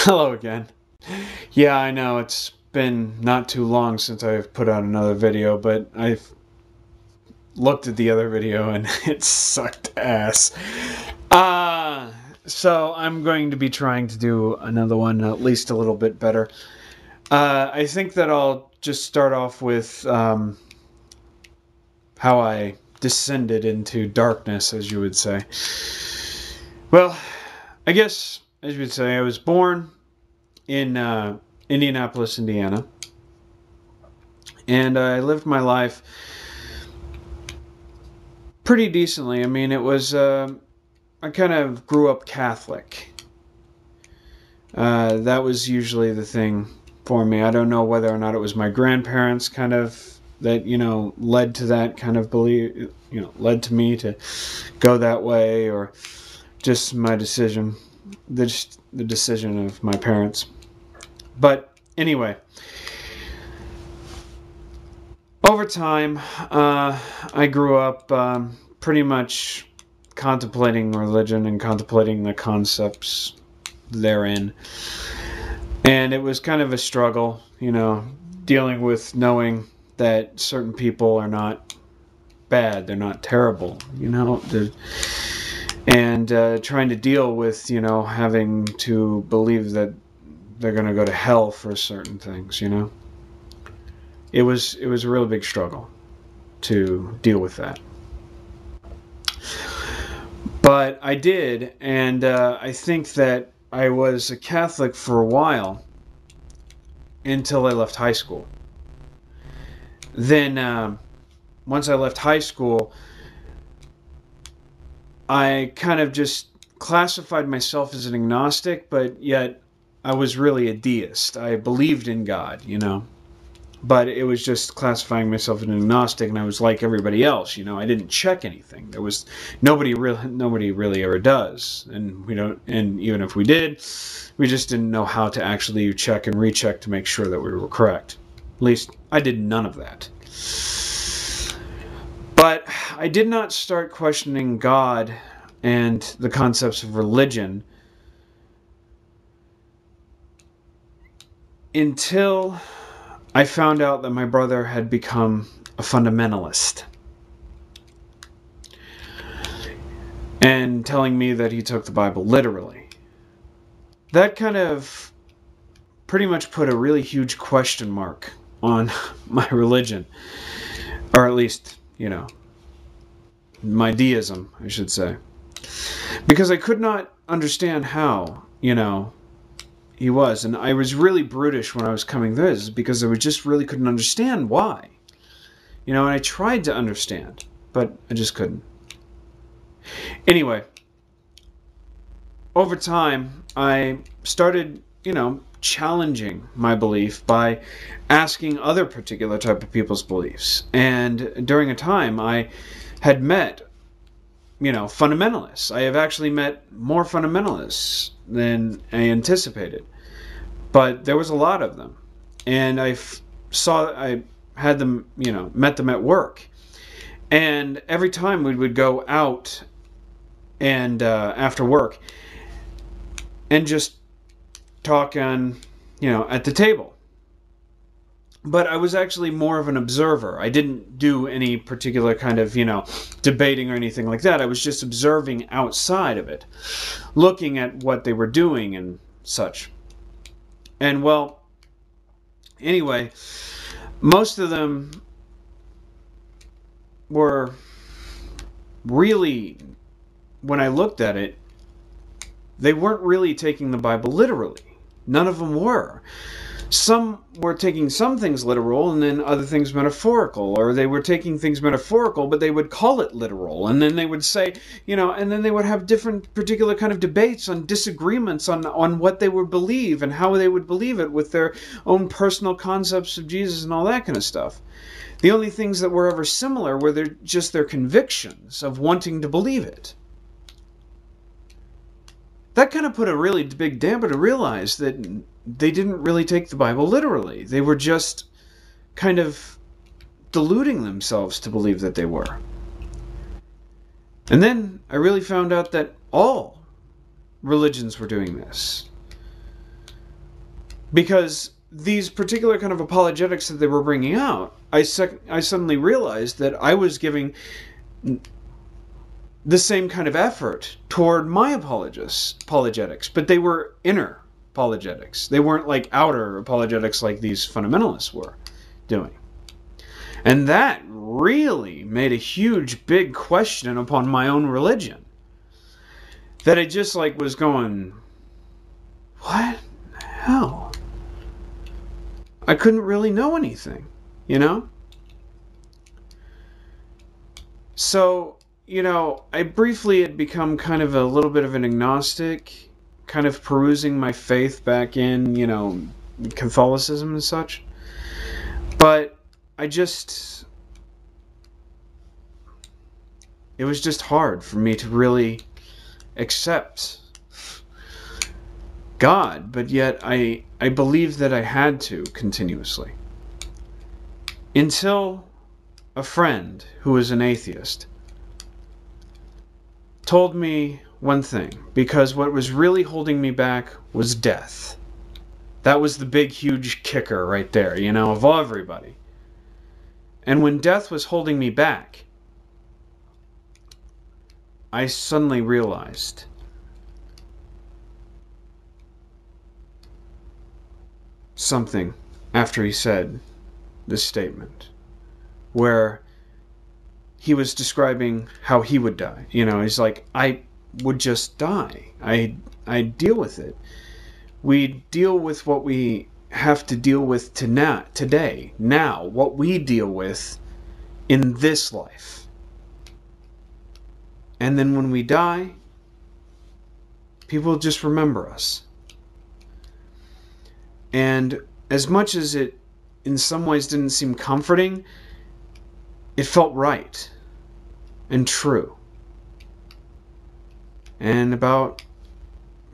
Hello again. Yeah, I know it's been not too long since I've put out another video, but I've looked at the other video and it sucked ass. Uh, so I'm going to be trying to do another one at least a little bit better. I think that I'll just start off with how I descended into darkness, as you would say. Well, I guess, as you would say, I was born in Indianapolis, Indiana. And I lived my life pretty decently. I mean, it was, I kind of grew up Catholic. That was usually the thing for me. I don't know whether or not it was my grandparents kind of that, led to that kind of belief, led to me to go that way, or just my decision, the decision of my parents. But anyway, over time, I grew up pretty much contemplating religion and contemplating the concepts therein. And it was kind of a struggle, dealing with knowing that certain people are not bad, they're not terrible, and trying to deal with, having to believe that they're going to go to hell for certain things, It was a really big struggle to deal with that. But I did, and I think that I was a Catholic for a while until I left high school. Then, once I left high school, I kind of just classified myself as an agnostic, but yet I was really a deist. I believed in God, But it was just classifying myself as an agnostic, and I was like everybody else. I didn't check anything. There was nobody really ever does, and we don't. And even if we did, we just didn't know how to actually check and recheck to make sure that we were correct. At least I did none of that. But I did not start questioning God and the concepts of religion until I found out that my brother had become a fundamentalist. And telling me that he took the Bible literally. That kind of pretty much put a really huge question mark on my religion. Or at least, my deism, I should say. Because I could not understand how, he was. And I was really brutish when I was coming to this because I just really couldn't understand why. And I tried to understand, but I just couldn't. Anyway, over time, I started, challenging my belief by asking other particular type of people's beliefs. And during a time, I had met, fundamentalists. I have actually met more fundamentalists than I anticipated. But there was a lot of them. And I had them, met them at work. And every time we would go out and after work and just talk on, at the table. But I was actually more of an observer. I didn't do any particular kind of, debating or anything like that. I was just observing outside of it, looking at what they were doing and such. And, well, anyway, most of them were really, when I looked at it, they weren't really taking the Bible literally. None of them were. Some were taking some things literal and then other things metaphorical, or they were taking things metaphorical, but they would call it literal, and then they would say, and then they would have different particular kind of debates on disagreements on what they would believe and how they would believe it with their own personal concepts of Jesus and all that kind of stuff. The only things that were ever similar were just their convictions of wanting to believe it. That kind of put a really big damper to realize that they didn't really take the Bible literally. They were just kind of deluding themselves to believe that they were. And then I really found out that all religions were doing this. Because these particular kind of apologetics that they were bringing out, I suddenly realized that I was giving the same kind of effort toward my apologetics, but they were inner apologetics. They weren't like outer apologetics like these fundamentalists were doing. And that really made a huge, big question upon my own religion. That it just like was going, what the hell? I couldn't really know anything, you know? So, I briefly had become kind of a little bit of an agnostic, kind of perusing my faith back in, Catholicism and such. But it was just hard for me to really accept God, but yet I believed that I had to continuously. Until a friend who was an atheist told me one thing, because what was really holding me back was death. That was the big, huge kicker right there, of everybody. And when death was holding me back, I suddenly realized something after he said this statement, where he was describing how he would die. He's like, I would just die. I deal with it. We deal with what we have to deal with today, now, what we deal with in this life. And then when we die, people just remember us. And as much as it in some ways didn't seem comforting, it felt right and true. And about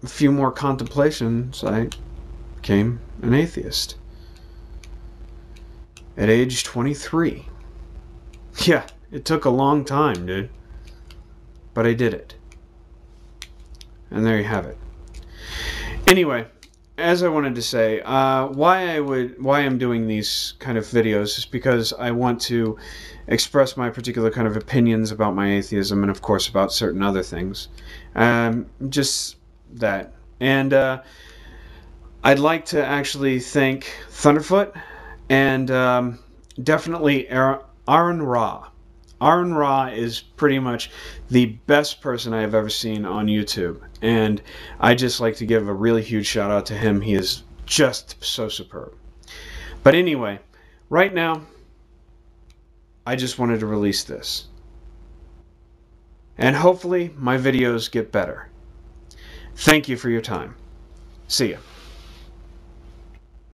a few more contemplations, I became an atheist. At age 23. Yeah, it took a long time, dude. But I did it. And there you have it. Anyway, as I wanted to say, why I'm doing these kind of videos is because I want to express my particular kind of opinions about my atheism, and of course about certain other things. Just that. And I'd like to actually thank Thunderfoot and definitely Aaron Ra. Aaron Ra is pretty much the best person I have ever seen on YouTube. And I just like to give a really huge shout out to him. He is just so superb. But anyway, right now, I just wanted to release this. And hopefully my videos get better. Thank you for your time. See ya.